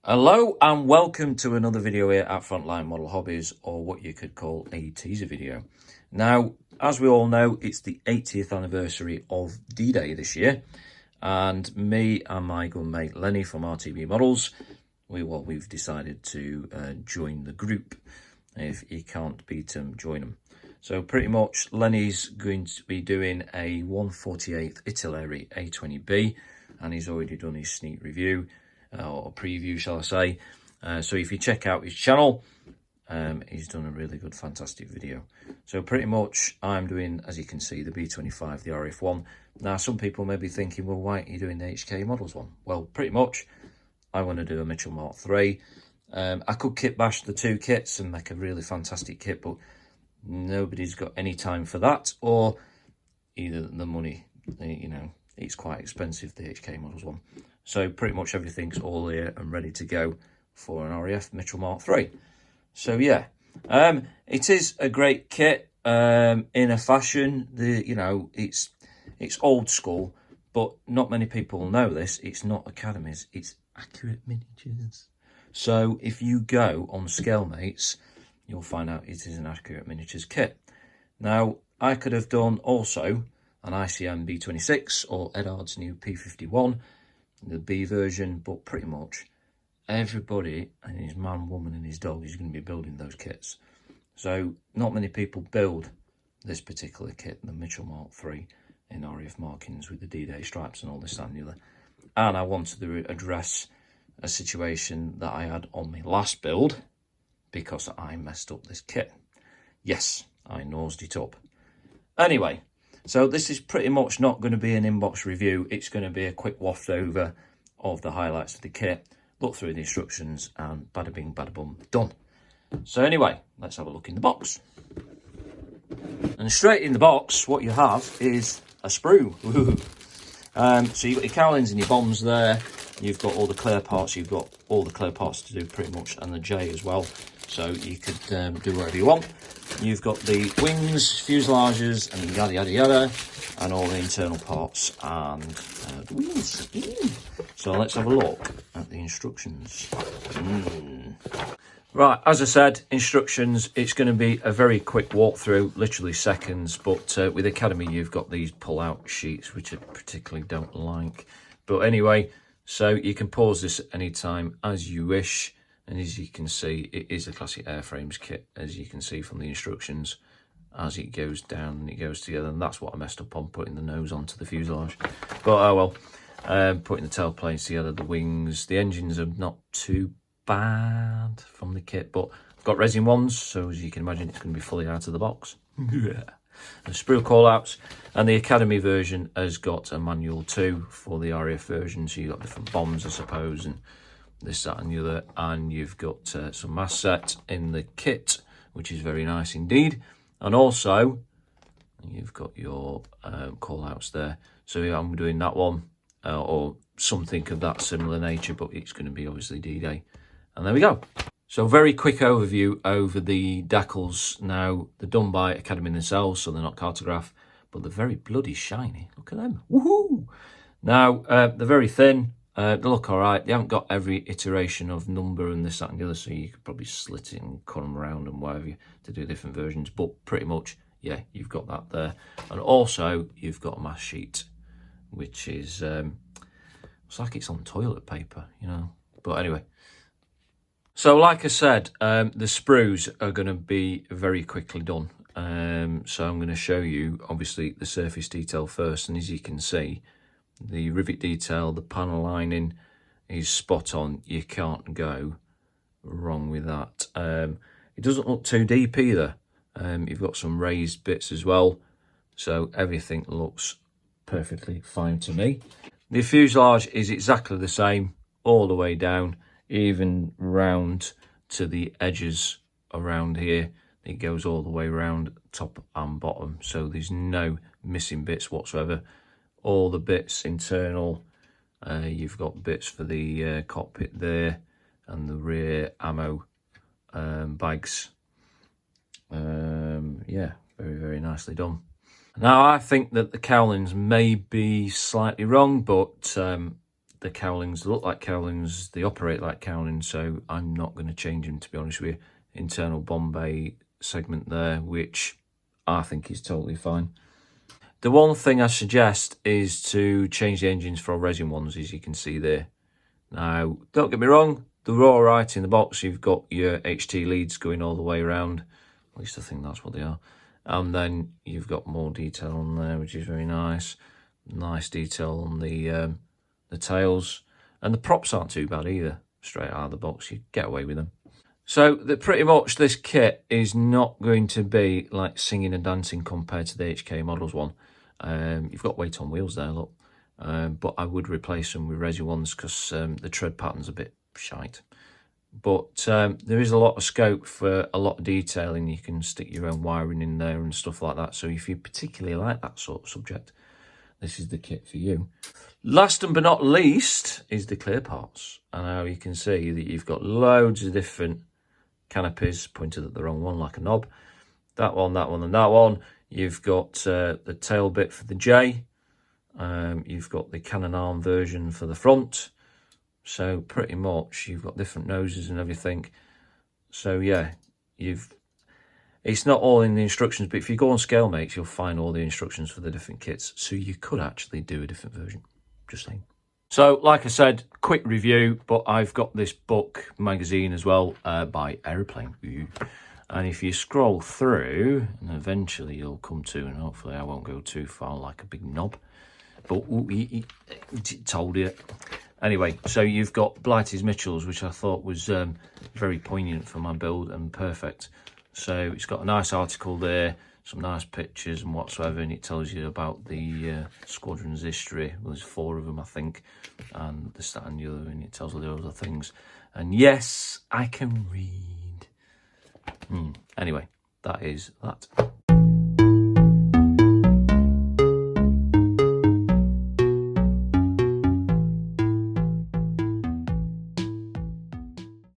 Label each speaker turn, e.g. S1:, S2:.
S1: Hello and welcome to another video here at Frontline Model Hobbies, or what you could call a teaser video. Now, as we all know, it's the 80th anniversary of D-Day this year, and me and my good mate Lenny from RTB Models, we've decided to join the group. If you can't beat them, join them. So pretty much Lenny's going to be doing a 1/48 Italeri A20B, and he's already done his sneak review. Or preview, shall I say. So if you check out his channel, he's done a really good, fantastic video. So pretty much I'm doing, as you can see, the B-25, the RF1. Now, some people may be thinking, well, why aren't you doing the HK Models one? Well, pretty much I want to do a Mitchell Mk.II. I could kit bash the two kits and make a really fantastic kit, but nobody's got any time for that, or either the money, you know, it's quite expensive, the HK Models one. So pretty much everything's all here and ready to go for an RAF Mitchell Mk.III. So yeah, it is a great kit in a fashion. It's old school, but not many people know this. It's not academies, it's accurate miniatures. So if you go on Scalemates, you'll find out it is an accurate miniatures kit. Now, I could have done also an ICM B26 or Edard's new P51, the B version, but pretty much everybody and his man, woman and his dog is going to be building those kits. So not many people build this particular kit, the Mitchell Mk.III in RAF markings with the D-Day stripes and all this and the other. And I wanted to address a situation that I had on my last build because I messed up this kit. Yes, I nosed it up. Anyway, so this is pretty much not going to be an inbox review. It's going to be a quick waft over of the highlights of the kit, look through the instructions, and bada bing, bada bum, done. So anyway, let's have a look in the box. And straight in the box, what you have is a sprue. So you've got your cowlings and your bombs there. You've got all the clear parts. You've got all the clear parts to do pretty much, and the J as well. So you could do whatever you want. You've got the wings, fuselages, and yada yada yada, and all the internal parts and the wheels. So let's have a look at the instructions. Right, as I said, instructions, it's going to be a very quick walkthrough, literally seconds, but with Academy you've got these pull-out sheets, which I particularly don't like. But anyway, so you can pause this at any time as you wish. And as you can see, it is a classic airframes kit, as you can see from the instructions, as it goes down and it goes together. And that's what I messed up on, putting the nose onto the fuselage. But oh well, putting the tail planes together, the wings, the engines are not too bad from the kit, but I've got resin ones, so as you can imagine, it's going to be fully out of the box. The sprue callouts, and the Academy version has got a manual too for the RAF version, so you've got different bombs, I suppose, and this, that and the other, and you've got some mass set in the kit, which is very nice indeed. And also you've got your call outs there. So yeah, I'm doing that one or something of that similar nature, but it's going to be obviously D-Day. And there we go. So very quick overview over the Decals. Now, they're done by Academy themselves, so they're not cartograph, but they're very bloody shiny. Look at them. Woohoo! Now, they're very thin. They look all right. They haven't got every iteration of number and this, that and the other, so you could probably slit it and cut them around and whatever to do different versions. But pretty much, yeah, you've got that there. And also, you've got a mass sheet, which is, it's like it's on toilet paper, you know. But anyway. So like I said, the sprues are going to be very quickly done. So I'm going to show you, obviously, the surface detail first. And as you can see, the rivet detail, the panel lining is spot on. You can't go wrong with that. It doesn't look too deep either. You've got some raised bits as well. So everything looks perfectly fine to me. The fuselage is exactly the same all the way down, even round to the edges around here. It goes all the way around top and bottom. So there's no missing bits whatsoever. All the bits internal, you've got bits for the cockpit there and the rear ammo bags. Yeah, very, very nicely done. Now, I think that the cowlings may be slightly wrong, but the cowlings. They look like cowlings, they operate like cowlings, so I'm not going to change them, to be honest with you. Internal Bombay segment there, which I think is totally fine. The one thing I suggest is to change the engines for resin ones, as you can see there. Now, don't get me wrong, they're all right in the box. You've got your HT leads going all the way around. At least I think that's what they are. And then you've got more detail on there, which is very nice. Nice detail on the tails. And the props aren't too bad either. Straight out of the box, you get away with them. So pretty much this kit is not going to be like singing and dancing compared to the HK Models one. You've got weight on wheels there, look. But I would replace them with resi ones because the tread pattern's a bit shite. But there is a lot of scope for a lot of detailing. You can stick your own wiring in there and stuff like that. So if you particularly like that sort of subject, this is the kit for you. Last but not least is the clear parts. And now you can see that you've got loads of different canopies pointed at the wrong one like a knob. That one, and that one. You've got the tail bit for the J. You've got the cannon arm version for the front. So pretty much you've got different noses and everything. So yeah, it's not all in the instructions, but if you go on Scale Makes, you'll find all the instructions for the different kits. So you could actually do a different version, just saying. So like I said, quick review, but I've got this book magazine as well by Aeroplane. And if you scroll through, and eventually you'll come to, and hopefully I won't go too far like a big knob, but he told you. Anyway, so you've got Blighty's Mitchells, which I thought was very poignant for my build and perfect. So it's got a nice article there, some nice pictures and whatsoever, and it tells you about the squadron's history. Well, there's 4 of them, I think, and this, that, and the other, and it tells all the other things. And yes, I can read. Anyway, that is that.